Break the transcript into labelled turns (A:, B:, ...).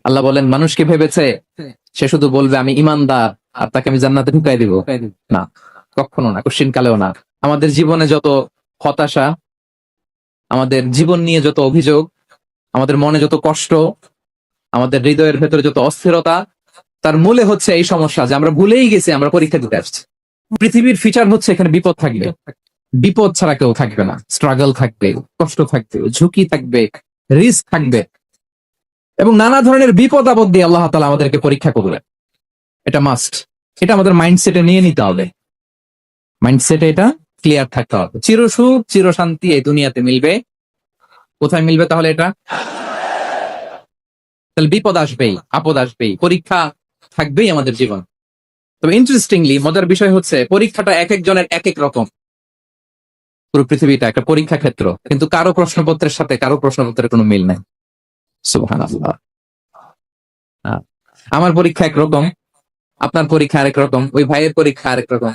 A: আল্লাহ বলেন মানুষ কি ভেবেছে সে শুধু বলবে আমি ইমানদার আর তাকে আমি জান্নাতে ঢুকাই দিব? না, কখনো না, কোশ্চিন কালেও না। আমাদের জীবনে যত হতাশা, আমাদের জীবন নিয়ে যত অভিযোগ, আমাদের মনে যত কষ্ট, আমাদের হৃদয়ের ভেতরে যত অস্থিরতা, তার মূলে হচ্ছে এই সমস্যা যে আমরা ভুলেই গেছি আমরা পরীক্ষা দিতে আসছি। পৃথিবীর ফিচার হচ্ছে এখানে বিপদ থাকবে, বিপদ ছাড়া কেউ থাকবে না। স্ট্রাগল থাকবে, কষ্ট থাকবে, ঝুঁকি থাকবে, রিস্ক থাকবে, এবং নানা ধরনের বিপদ আপদ দিয়ে আল্লাহ তাআলা আমাদেরকে পরীক্ষা করবে। এটা মাস্ট, এটা আমাদের মাইন্ডসেটে নিয়ে নিতে হবে। মাইন্ডসেটে এটা ক্লিয়ার থাকতে হবে। চিরসুখ চিরশান্তি এই দুনিয়াতে মিলবে, কোথায় মিলবে তাহলে এটা? তাহলে বিপদ আসবেই, আপদ আসবেই, পরীক্ষা থাকবেই আমাদের জীবন। তবে ইন্টারেস্টিংলি মজার বিষয় হচ্ছে পরীক্ষাটা এক একজনের এক এক রকম। পুরো পৃথিবীটা একটা পরীক্ষা ক্ষেত্র, কিন্তু কারো প্রশ্নপত্রের সাথে কারো প্রশ্নপত্রের কোনো মিল নাই। সুবহানাল্লাহ। আহ, আমার পরীক্ষা একরকম, আপনার পরীক্ষা আরেক রকম, ওই ভাইয়ের পরীক্ষা আরেক রকম।